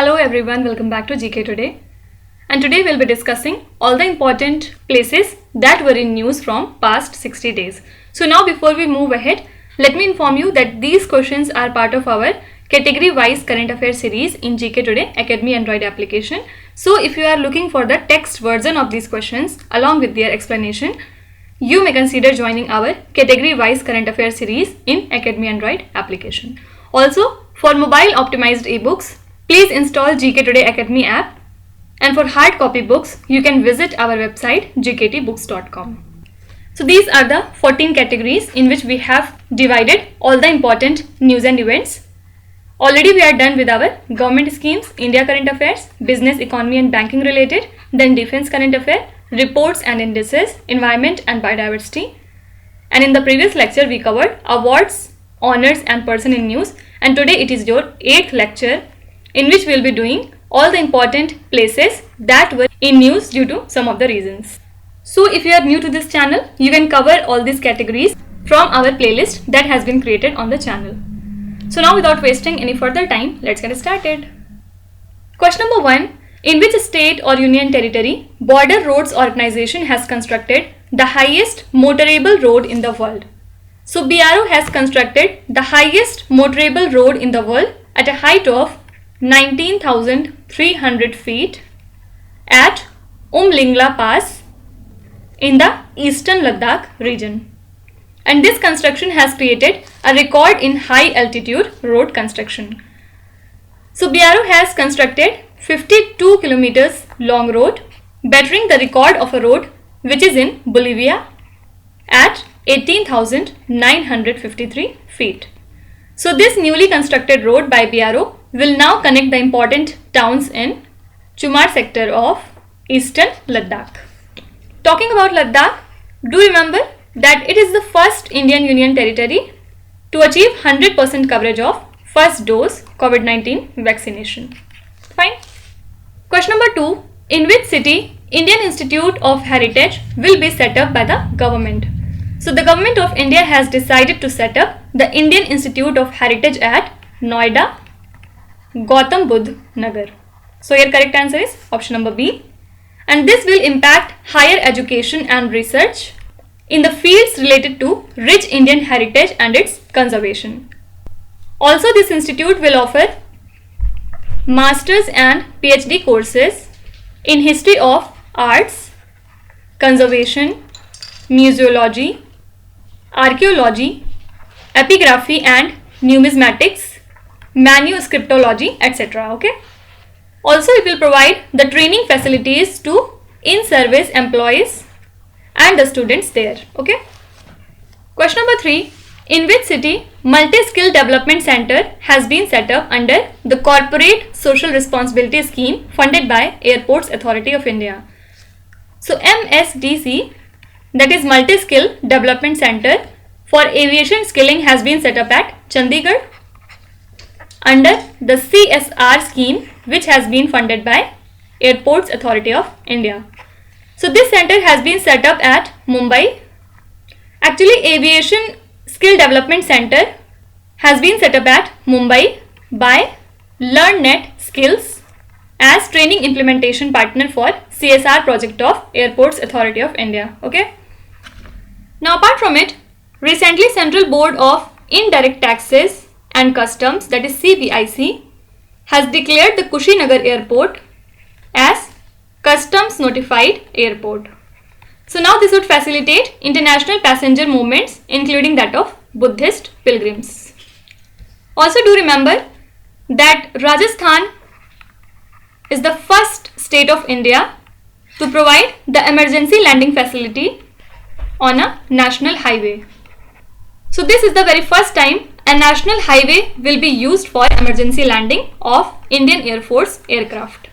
Hello everyone, welcome back to GK Today. And today we'll be discussing all the important places that were in news from past 60 days. So now before we move ahead, let me inform you that these questions are part of our category wise current affairs series in GK Today Academy Android application. So if you are looking for the text version of these questions along with their explanation, you may consider joining our category wise current affairs series in Academy Android application. Also, for mobile optimized ebooks, please install GK Today Academy app, and for hard copy books, you can visit our website gktbooks.com. So these are the 14 categories in which we have divided all the important news and events. Already we are done with our government schemes, India current affairs, business, economy and banking related, then defense current affair, reports and indices, environment and biodiversity. And in the previous lecture we covered awards, honors and person in news, and today it is your 8th lecture in which we will be doing all the important places that were in news due to some of the reasons. So if you are new to this channel, you can cover all these categories from our playlist that has been created on the channel. So now without wasting any further time, let's get started. Question number 1. In which state or union territory Border Roads Organization has constructed the highest motorable road in the world? So BRO has constructed the highest motorable road in the world at a height of 19,300 feet at Umlingla Pass in the eastern Ladakh region. And this construction has created a record in high altitude road construction. So BRO has constructed 52 kilometers long road, bettering the record of a road which is in Bolivia at 18,953 feet. So this newly constructed road by BRO will now connect the important towns in Chumar sector of eastern Ladakh. Talking about Ladakh, do remember that it is the first Indian Union territory to achieve 100% coverage of first dose COVID-19 vaccination. Fine. Question number 2. In which city Indian Institute of Heritage will be set up by the government? So the government of India has decided to set up the Indian Institute of Heritage at Noida, Gautam Budh Nagar. So your correct answer is option number B. And this will impact higher education and research in the fields related to rich Indian heritage and its conservation. Also, this institute will offer master's and PhD courses in history of arts, conservation, museology, archaeology, epigraphy and numismatics, manuscriptology, etc. Okay. Also, it will provide the training facilities to in-service employees and the students there. Okay. Question number 3. In which city Multi-Skill Development Center has been set up under the Corporate Social Responsibility Scheme funded by Airports Authority of India? So MSDC, that is Multi-Skill Development Center for Aviation Skilling, has been set up at Chandigarh under the CSR scheme which has been funded by Airports Authority of India. So this center has been set up at Mumbai. Actually, Aviation Skill Development Center has been set up at Mumbai by LearnNet Skills as training implementation partner for CSR project of Airports Authority of India. Okay. Now apart from it, recently Central Board of Indirect Taxes and Customs, that is CBIC, has declared the Kushinagar Airport as Customs Notified Airport. So now this would facilitate international passenger movements, including that of Buddhist pilgrims. Also do remember that Rajasthan is the first state of India to provide the emergency landing facility on a national highway. So this is the very first time a national highway will be used for emergency landing of Indian Air Force aircraft.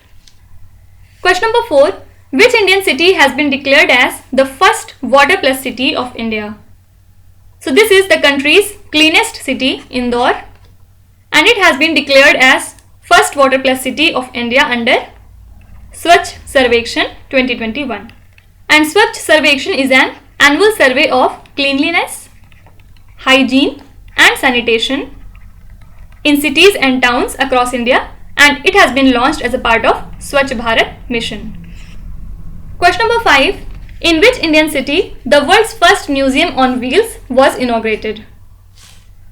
Question number 4. Which Indian city has been declared as the first Water Plus city of India? So this is the country's cleanest city, Indore, and it has been declared as first Water Plus city of India under Swachh Sarvekshan 2021. And Swachh Sarvekshan is an annual survey of cleanliness, hygiene and sanitation in cities and towns across India and it has been launched as a part of Swachh Bharat mission. Question number 5. In which Indian city the world's first museum on wheels was inaugurated?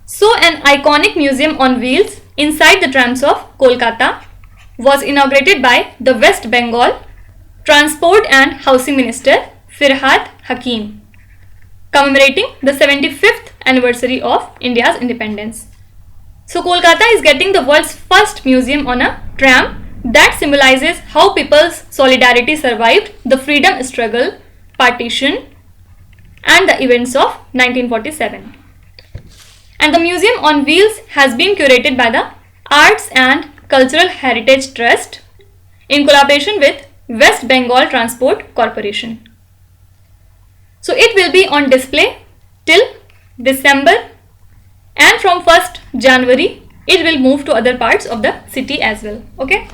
So an iconic museum on wheels inside the trams of Kolkata was inaugurated by the West Bengal Transport and Housing Minister Firhad Hakim, commemorating the 75th anniversary of India's independence. So Kolkata is getting the world's first museum on a tram that symbolizes how people's solidarity survived the freedom struggle, partition, and the events of 1947. And the museum on wheels has been curated by the Arts and Cultural Heritage Trust in collaboration with West Bengal Transport Corporation. So it will be on display till December, and from 1st January it will move to other parts of the city as well. Okay.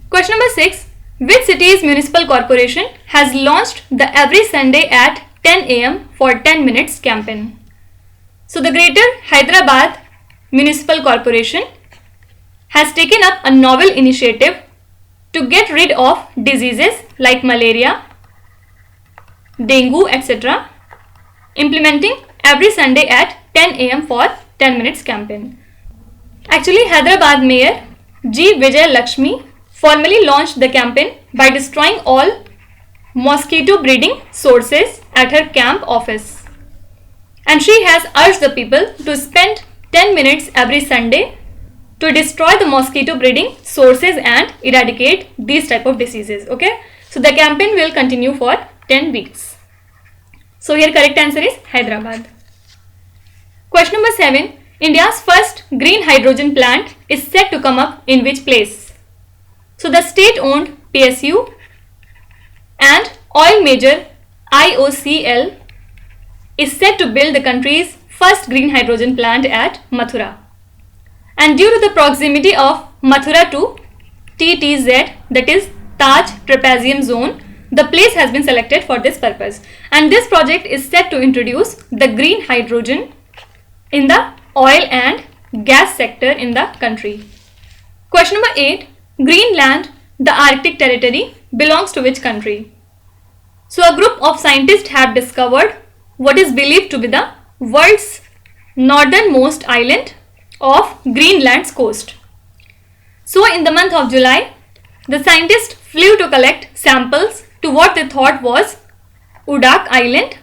Question number 6. Which city's municipal corporation has launched the Every Sunday at 10 am for 10 minutes campaign? So the Greater Hyderabad Municipal Corporation has taken up a novel initiative to get rid of diseases like malaria, dengue, etc., implementing Every Sunday at 10 am for 10 minutes campaign. Actually, Hyderabad Mayor G. Vijay Lakshmi formally launched the campaign by destroying all mosquito breeding sources at her camp office. And she has urged the people to spend 10 minutes every Sunday to destroy the mosquito breeding sources and eradicate these type of diseases. Okay. So the campaign will continue for 10 weeks. So here correct answer is Hyderabad. Question number 7. India's first green hydrogen plant is set to come up in which place? So the state-owned PSU and oil major IOCL is set to build the country's first green hydrogen plant at Mathura. And due to the proximity of Mathura to TTZ, that is Taj Trapezium Zone, the place has been selected for this purpose. And this project is set to introduce the green hydrogen in the oil and gas sector in the country. Question number 8. Greenland, the Arctic territory, belongs to which country? So a group of scientists have discovered what is believed to be the world's northernmost island of Greenland's coast. So in the month of July, the scientists flew to collect samples to what they thought was Udak Island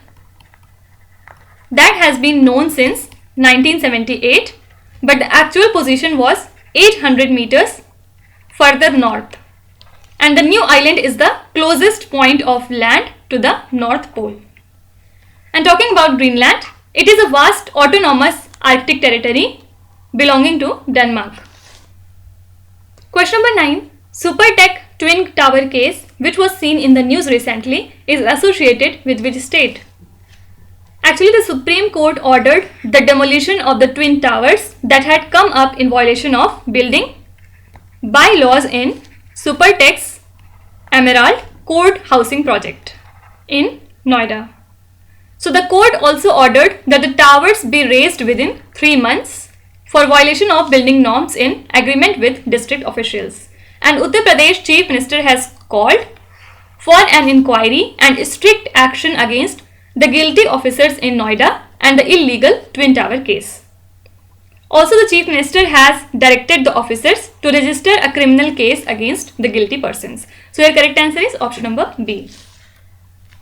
that has been known since 1978, but the actual position was 800 meters further north. And the new island is the closest point of land to the North Pole. And talking about Greenland, it is a vast autonomous Arctic territory belonging to Denmark. Question number 9. Supertech Twin Tower case, which was seen in the news recently, is associated with which state? Actually, the Supreme Court ordered the demolition of the Twin Towers that had come up in violation of building bylaws in Supertech's Emerald Court housing project in Noida. So the court also ordered that the towers be raised within 3 months for violation of building norms in agreement with district officials. And Uttar Pradesh Chief Minister has called for an inquiry and strict action against the guilty officers in Noida and the illegal Twin Tower case. Also, the Chief Minister has directed the officers to register a criminal case against the guilty persons. So your correct answer is option number B.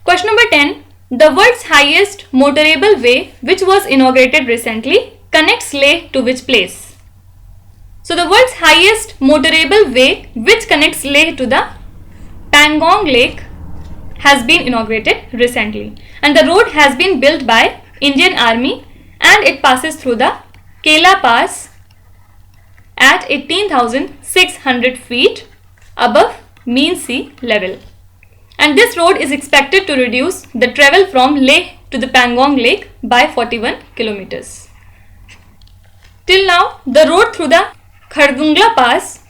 Question number 10. The world's highest motorable way, which was inaugurated recently, connects Leh to which place? So the world's highest motorable way, which connects Leh to the Pangong Lake, has been inaugurated recently. And the road has been built by Indian Army and it passes through the Kela Pass at 18,600 feet above mean sea level. And this road is expected to reduce the travel from Leh to the Pangong Lake by 41 kilometers. Till now, the road through the Khardungla Pass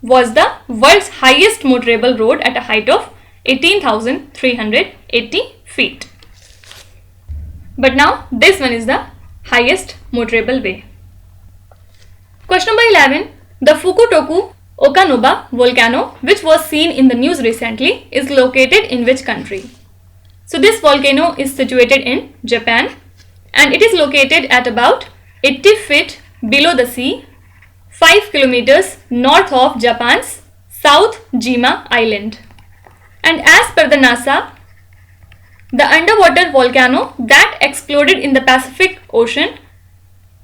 was the world's highest motorable road at a height of 18,380 feet. But now this one is the highest motorable way. Question number 11. The Fukutoku Okanoba volcano, which was seen in the news recently, is located in which country? So this volcano is situated in Japan and it is located at about 80 feet below the sea, 5 kilometers north of Japan's South Jima Island. And as per the NASA, the underwater volcano that exploded in the Pacific Ocean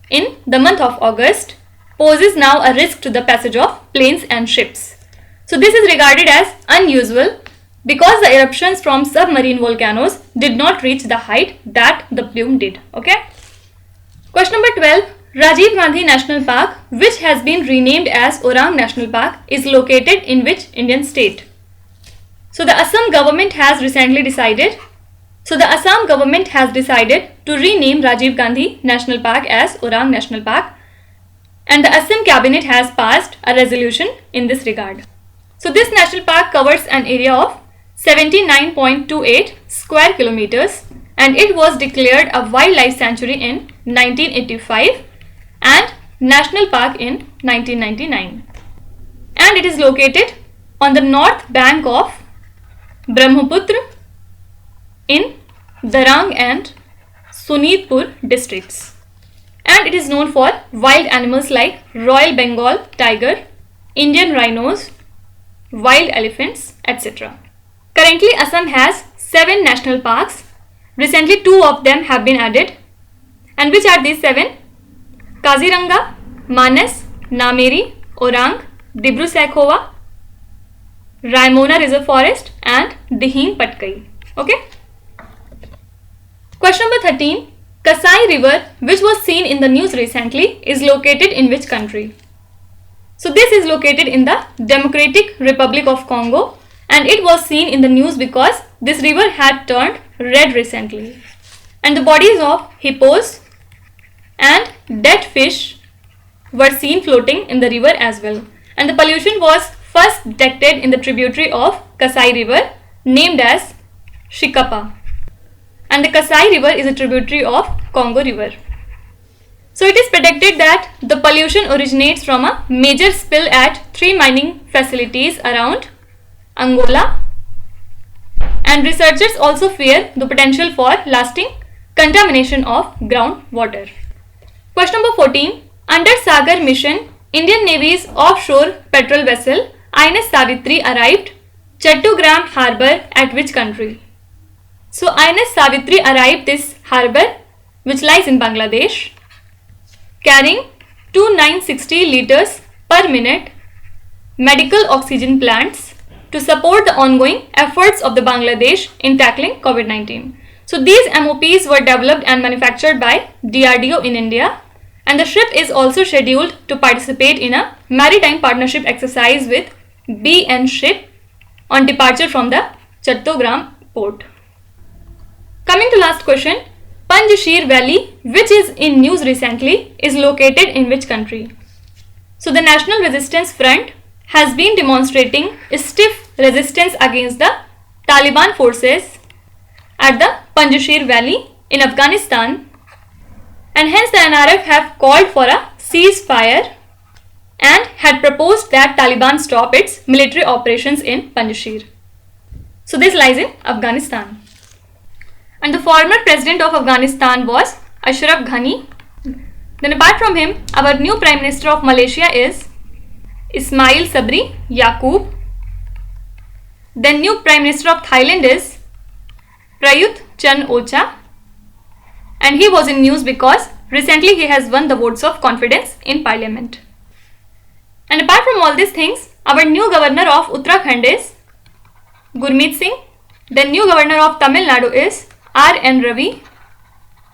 in the month of August poses now a risk to the passage of planes and ships. So this is regarded as unusual because the eruptions from submarine volcanoes did not reach the height that the plume did. Okay. Question number 12. Rajiv Gandhi National Park, which has been renamed as Orang National Park, is located in which Indian state? So the Assam government has decided to rename Rajiv Gandhi National Park as Orang National Park, and the Assam cabinet has passed a resolution in this regard. So this national park covers an area of 79.28 square kilometers and it was declared a wildlife sanctuary in 1985 and national park in 1999. And it is located on the north bank of Brahmaputra in Darang and Sonitpur districts. And it is known for wild animals like Royal Bengal tiger, Indian rhinos, wild elephants, etc. Currently, Assam has 7 national parks. Recently, 2 of them have been added. And which are these 7? Kaziranga, Manas, Nameri, Orang, Dibru-Sakhova, Raimona Reserve Forest and Dihin Patkai. Okay. Question number 13. Kasai River, which was seen in the news recently, is located in which country? So this is located in the Democratic Republic of Congo and it was seen in the news because this river had turned red recently. And the bodies of hippos and dead fish were seen floating in the river as well. And the pollution was first detected in the tributary of Kasai River named as Shikapa. And the Kasai River is a tributary of Congo River. So it is predicted that the pollution originates from a major spill at 3 mining facilities around Angola. And researchers also fear the potential for lasting contamination of groundwater. Question number 14. Under Sagar mission, Indian Navy's offshore patrol vessel INS Savitri arrived Chattogram harbour at which country? So INS Savitri arrived this harbour which lies in Bangladesh, carrying 2960 liters per minute medical oxygen plants to support the ongoing efforts of the Bangladesh in tackling COVID-19. So these MOPs were developed and manufactured by DRDO in India, and the ship is also scheduled to participate in a maritime partnership exercise with BN ship on departure from the Chattogram port. Coming to last question, Panjshir Valley, which is in news recently, is located in which country? So the National Resistance Front has been demonstrating stiff resistance against the Taliban forces at the Panjshir Valley in Afghanistan, and hence the NRF have called for a ceasefire and had proposed that Taliban stop its military operations in Panjshir. So this lies in Afghanistan. And the former president of Afghanistan was Ashraf Ghani. Then apart from him, our new Prime Minister of Malaysia is Ismail Sabri Yaqub. Then new Prime Minister of Thailand is Prayut Chan-o-cha. And he was in news because recently he has won the votes of confidence in Parliament. And apart from all these things, our new governor of Uttarakhand is Gurmeet Singh. The new governor of Tamil Nadu is R.N. Ravi.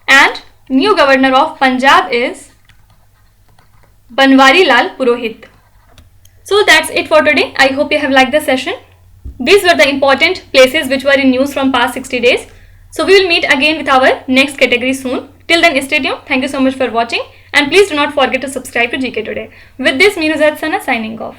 And new governor of Punjab is Banwari Lal Purohit. So that's it for today. I hope you have liked the session. These were the important places which were in news from past 60 days. So we will meet again with our next category soon. Till then, stay tuned. Thank you so much for watching. And please do not forget to subscribe to GK Today. With this, me Nuzhat Sana signing off.